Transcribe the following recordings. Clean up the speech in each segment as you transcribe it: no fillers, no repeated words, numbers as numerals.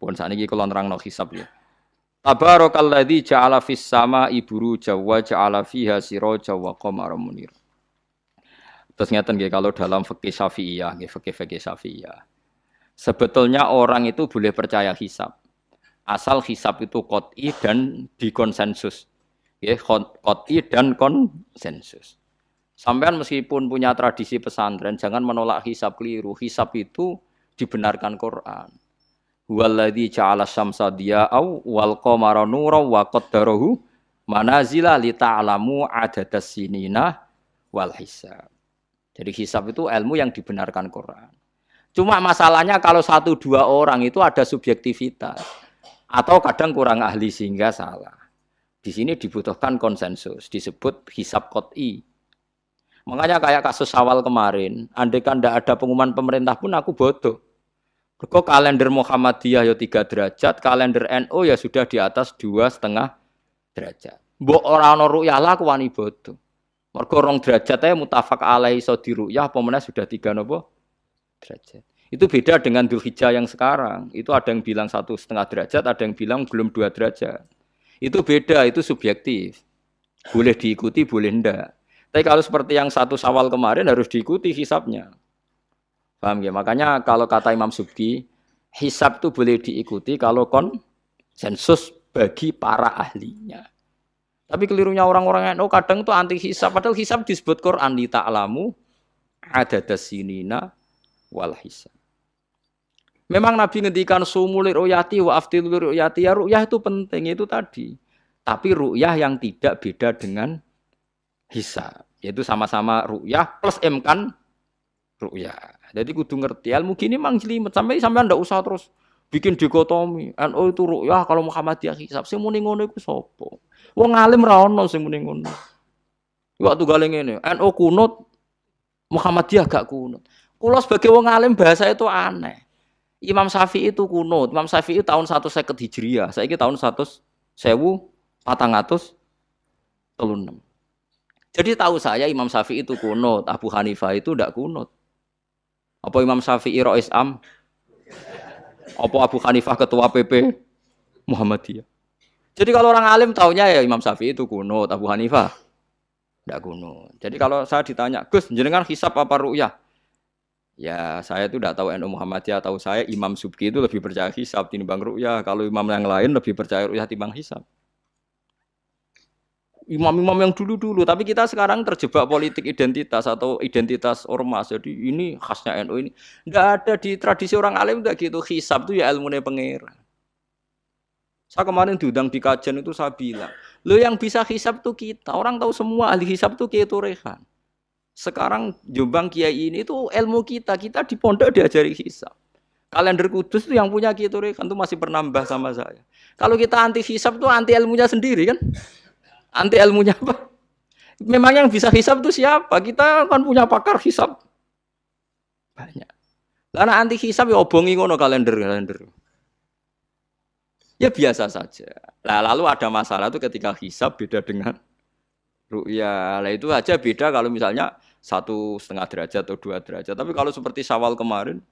Pun sakniki kula nerangno hisab ya. Tabarakalladzi ja'ala fis sama'i buruja wa ja'ala fiha siraja wa qamaran munir. Terus ngeten nggih kalau dalam fikih Syafi'iyah, nggih fikih Syafi'iyah. Sebetulnya orang itu boleh percaya hisab. Asal hisab itu qot'i dan dikonsensus. Nggih, qot'i dan konsensus. Sampean meskipun punya tradisi pesantren jangan menolak hisab keliru. Hisab itu dibenarkan Quran. Huwallazi ja'ala syamsa diya'au wal qamara nuran wa qaddarahu manazila li ta'lamu adadas sinina wal hisab. Jadi hisab itu ilmu yang dibenarkan Quran. Cuma masalahnya kalau 1-2 orang itu ada subjektivitas atau kadang kurang ahli sehingga salah. Di sini dibutuhkan konsensus, disebut hisab qot'i. Makanya kayak kasus Syawal kemarin, andai kan tidak ada pengumuman pemerintah pun aku bodoh. Kok kalender Muhammadiyah ya 3 derajat, kalender NU ya sudah di atas 2,5 derajat. Mbok ora ana ru'yah lah aku wani bodoh. Mergo 2 derajat ae mutafaq alaihi iso diru'yah apa meneh sudah 3 napa derajat. Itu beda dengan Dzulhijjah yang sekarang. Itu ada yang bilang 1,5 derajat, ada yang bilang belum 2 derajat. Itu beda, itu subjektif. Boleh diikuti, boleh ndak. Tapi kalau seperti yang 1 Syawal kemarin harus diikuti hisabnya. Paham ya? Makanya kalau kata Imam Subki, hisab itu boleh diikuti kalau konsensus bagi para ahlinya. Tapi kelirunya orang-orang NU kadang itu anti hisab, padahal hisab disebut Quran li ta'lamu adadas sinina wal hisab. Memang Nabi ngendikan sumul ru'yati wa aftil ru'yati, ya ru'yah itu penting itu tadi. Tapi ru'yah yang tidak beda dengan hisab, yaitu sama-sama ru'yah plus imkan ru'yah. Jadi kudu ngerti ilmu gini mang jelimet sampai ndak usah terus bikin dikotomi. NU itu ru'yah kalau Muhammadiyah hisab. Sing muni ngono iku sapa? Wong alim ra ono sing muni ngono. Waktu gale ngene, NU kunut, Muhammadiyah gak kunut. Kula sebagai wong alim bahasa itu aneh. Imam Syafi'i itu kunut. Imam Syafi'i tahun 150 Hijriah. Saiki tahun 1436. Jadi tahu saya Imam Syafi'i itu kunut, Abu Hanifah itu ndak kunut. Apa Imam Syafi'i Rais Am? Apa Abu Hanifah ketua PP Muhammadiyah? Jadi kalau orang alim taunya ya Imam Syafi'i itu kunut, Abu Hanifah ndak kunut. Jadi kalau saya ditanya, Gus, jenengan hisab apa ru'yah? Ya saya itu ndak tahu NU Muhammadiyah, tahu saya Imam Subki itu lebih percaya hisab timbang ru'yah. Kalau imam yang lain lebih percaya ru'yah timbang hisab. Imam-imam yang dulu-dulu, tapi kita sekarang terjebak politik identitas atau identitas ormas. Jadi ini khasnya NU ini. Enggak ada di tradisi orang alim enggak gitu. Hisab itu ya ilmunya pangeran. Saya kemarin diundang di kajian itu saya bilang, lo yang bisa hisab itu kita. Orang tahu semua ahli hisab itu Kiai Turehan. Sekarang Jombang Kiai ini itu ilmu kita. Kita di pondok diajari hisab. Kalender Kudus itu yang punya Kiai Turehan itu masih penambah sama saya. Kalau kita anti hisab itu anti ilmunya sendiri kan? Anti ilmunya apa? Memang yang bisa hisab itu siapa? Kita kan punya pakar hisab banyak. Karena anti hisab ya obongi ngono kalender. Ya biasa saja. Nah, lalu ada masalah itu ketika hisab beda dengan ru'yah. Lah itu aja beda kalau misalnya 1,5 derajat atau 2 derajat. Tapi kalau seperti Syawal kemarin,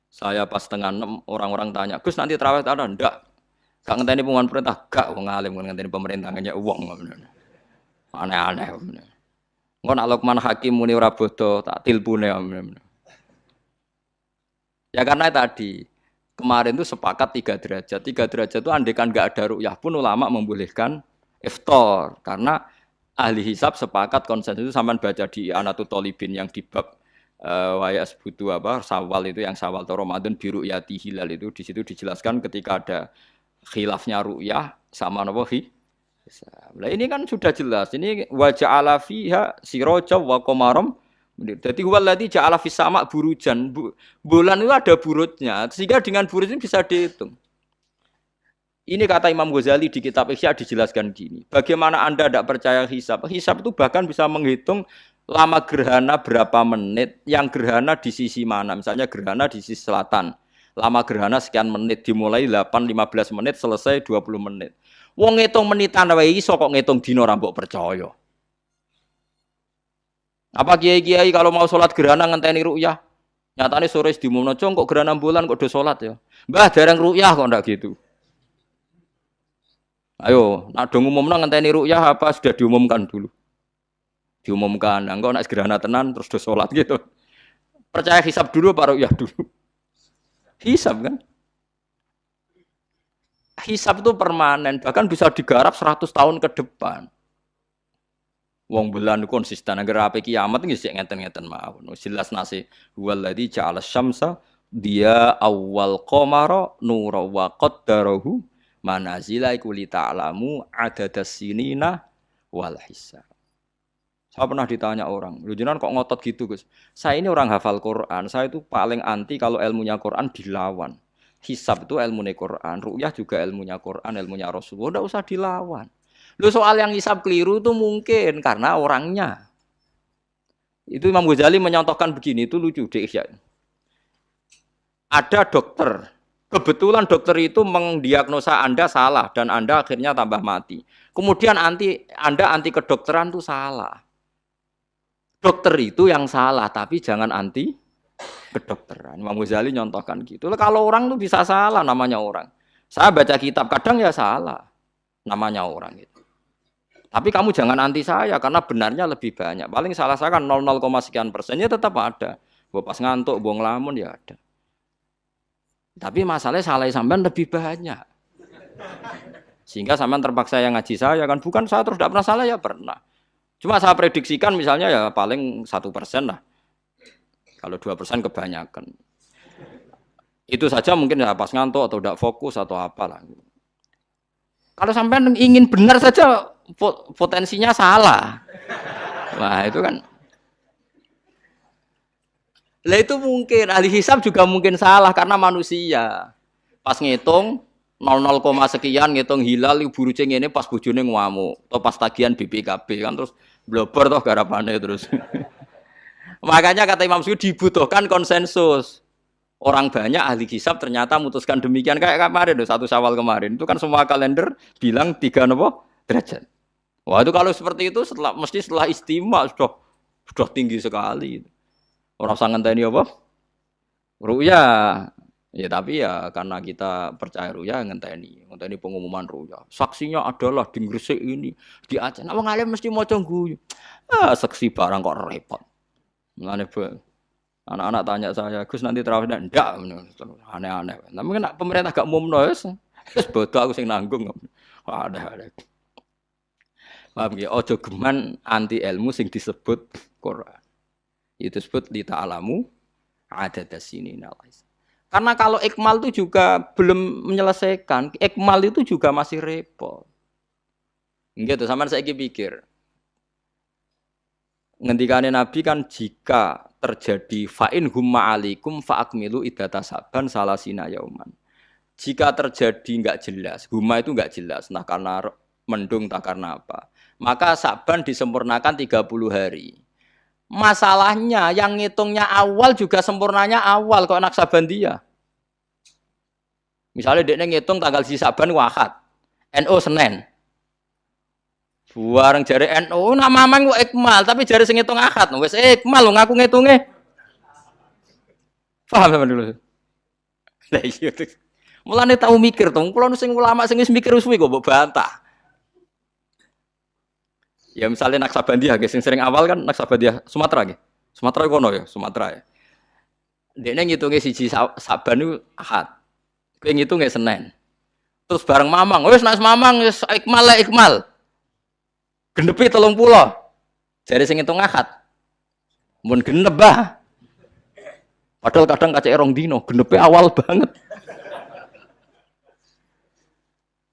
saya pas 5:30 orang-orang tanya, Gus nanti tarawih ada? Enggak. Gak ngenteni pengumuman perintah, gak wong alim ngenteni pemerintah ngene wong. Aneh-aneh. Engko nak Luqman Hakim muni ora bodoh, tak tilpune. Ya karena tadi kemarin itu sepakat 3 derajat. 3 derajat itu andekan enggak ada ru'yah pun ulama membolehkan iftar karena ahli hisab sepakat konsensus itu sampean baca di Anatut Thalibin yang di bab waya sebutu apa Syawal itu yang Syawal atau Ramadan biru yati hilal itu di situ dijelaskan ketika ada khilafnya ru'yah sama napa hisab. Lah ini kan sudah jelas. Ini wa ja'ala fiha siraja wa qamaram. Jadi huwallazi ja'ala fis sama' burujan. Bulan itu ada burutnya. Sehingga dengan burut ini bisa dihitung. Ini kata Imam Ghazali di kitab Ihya dijelaskan gini. Bagaimana Anda tidak percaya hisab? Hisab itu bahkan bisa menghitung lama gerhana berapa menit, yang gerhana di sisi mana. Misalnya gerhana di sisi selatan. Lama gerhana sekian menit, dimulai 8-15 menit, selesai 20 menit. Wong ngitung menitan wae iso kok ngitung dina ora mbok percaya. Apa kiai-kiai kalau mau sholat gerhana ngenteni ru'yah? Nyatane sore diumumno cong kok gerhana bulan kok do salat ya. Mbah dereng ru'yah kok ndak gitu. Ayo, nak do ngumumno ngenteni ru'yah apa sudah diumumkan dulu? Diumumkan. Engko nek gerhana tenan terus do salat gitu. Percaya hisab dulu apa ru'yah dulu? Hisab kan? Hisab itu permanen, bahkan bisa digarap 100 tahun ke depan. Wong bulan konsisten agar apa kiamat nggih sik ngeten-ngeten mawon. Jelas nase waladzi ja'ala syamsa dia awal qamara nura wa qaddarahu manazila iku li ta'lamu adadas sinina wal hisab. Saya pernah ditanya orang, "Lu jenengan kok ngotot gitu, Gus?" Saya ini orang hafal Quran, saya itu paling anti kalau ilmunya Quran dilawan. Hisab itu ilmunya Quran, ru'yah juga ilmunya Quran, ilmunya Rasulullah, enggak usah dilawan. Lu soal yang hisab keliru itu mungkin karena orangnya. Itu Imam Ghazali menyontohkan begini, itu lucu deh ya. Ada dokter, kebetulan dokter itu mendiagnosa Anda salah dan Anda akhirnya tambah mati. Kemudian Anda anti kedokteran itu salah. Dokter itu yang salah, tapi jangan anti kedokteran. Imam Ghazali nyontohkan gitu. Kalau orang tuh bisa salah namanya orang. Saya baca kitab kadang ya salah namanya orang itu. Tapi kamu jangan anti saya karena benarnya lebih banyak. Paling salah saya kan 0, sekian persennya tetap ada. Pas ngantuk, buang lamun ya ada. Tapi masalahnya salah sampean lebih banyak. Sehingga sampean terpaksa yang ngaji saya kan. Bukan saya terus tidak pernah salah ya pernah. Cuma saya prediksikan misalnya ya paling 1% lah. Kalau 2% kebanyakan. Itu saja mungkin ya pas ngantuk atau tidak fokus atau apalah. Kalau sampean ingin benar saja potensinya salah. Wah, itu kan. Lah itu mungkin ahli hisab juga mungkin salah karena manusia. Pas ngitung 0, sekian ngitung hilal buru ceng ini pas bojone ngamuk atau pas tagihan BPKB kan terus blobor toh garapane terus. Makanya kata Imam Suyuti dibutuhkan konsensus. Orang banyak ahli hisab ternyata memutuskan demikian kayak kemarin 1 Syawal kemarin. Itu kan semua kalender bilang 3 derajat. Wah, itu kalau seperti itu mesti setelah istimewa sudah tinggi sekali. Orang sangat ngenteni apa? Ru'ya. Ya tapi ya karena kita percaya ru'ya ngenteni pengumuman ru'ya. Saksinya adalah di Gresik ini, di Aceh. Nah, wong alim mesti maca guyu. Saksi barang kok repot. Mulane anak-anak tanya saya, "Gus nanti terawih ndak?" Aneh-aneh. Tapi kan pemerintah gak umumno wis bodoh aku sing nanggung. Ada. Paham ya? Ojo geman anti ilmu sing disebut Quran. Itu disebut li ta'lamu adadas sinina. Karena kalau ikmal itu juga belum menyelesaikan, ikmal itu juga masih repot. Gitu, sampean saiki pikir. Ngendikane Nabi kan jika terjadi fa'in humma alaikum fa'akmilu iddata saban salasina yauman. Jika terjadi enggak jelas, humma itu enggak jelas, nah karena mendung tak karena apa. Maka saban disempurnakan 30 hari. Masalahnya yang ngitungnya awal juga sempurnanya awal kok anak Sabandia. Misalnya dia ngitung tanggal si Saban Ahad, NU Senin. Bareng jari NU nama mamang kok ikmal, tapi jari sing ngitung Ahad, wis ikmal lho ngaku ngitunge. Paham sampean dulu. Lah iya. Mulane tau mikir to, kula sing ulama sing wis mikir suwi kok mbok bantah. Ya misalnya Naksabandia, sing sering awal kan Naksabandia Sumatera nggih. Sumatera kono ya, Sumatera ya. Dekne ngitunge siji Saban niku Ahad. Kowe ngitunge Senin. Terus bareng Mamang, wis nek Mamang wis ikmal. Genepi 30. Jare sing ngitung Ahad. Mun genep bah. Padahal kadang kacek rong dino, genepe awal banget.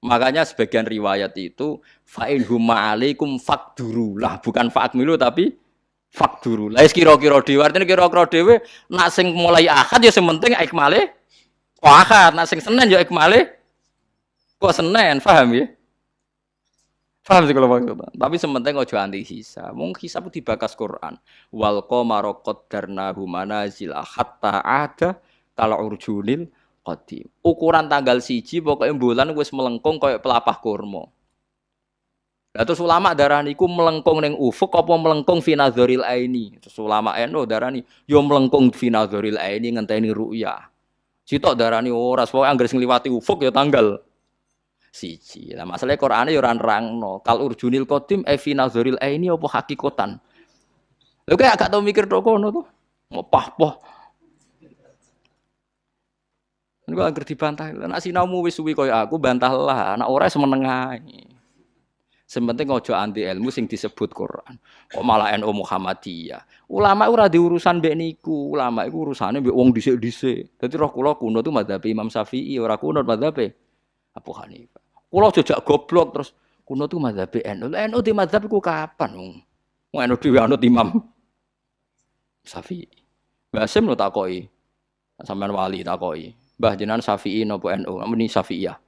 Makanya sebagian riwayat itu fa'in humma alaikum fakduru lah, bukan fa'akmilu tapi fakduru. Lah kira-kira dhewe artine kira-kira dhewe nak sing mulai Ahad ya sing penting ikmale kok Ahad, nak sing Senin ya ikmale kok Senin, paham ya? Paham sih kalau maksudnya. Tapi sementing ojo anti hisab. Mung hisab dibakas Quran. Wal qamara qaddarnahu manazil hatta ada kala urjunil qadim. Ukuran tanggal 1 pokoknya bulan wis melengkung koyo pelapah kurma. Lah terus ulama darani iku melengkung ning ufuk apa melengkung fi nazaril aini. Terus ulama NU darani yo melengkung fi nazaril aini ngenteni ru'yah. Sitok darani ora pokoke anggere sing liwati ufuk ya tanggal siji. Lah masalahe Qur'ane ya ora nerangno. Kal urjunil qadim fi nazaril aini apa hakikatan. Lha kok gak tau mikir tok kono to. Ngopah-poh. Niku anggere dibantah. Nek sinaumu wis suwi kaya aku bantahlah, anak ora semeneng ae. Sementing ojo anti ilmu sing disebut Quran. Kok malah NU Muhammadiyah. Ulama ora diurusan mbek niku. Ulama iku urusane mbek wong dhisik-dhisik. Dadi roh kula kuno tu madzhab Imam Syafi'i, ora kuno madzhab Abu Hanifah. Kula jejak goblok terus kuno tu madzhab NU. NU di madzhab iku kapan wong? Wong NU dhewe anut Imam Syafi'i. Mbah Sim lo takoki. Sampeyan wali takoki. Mbah jenengan Syafi'i napa NU? Muni Syafi'iyah.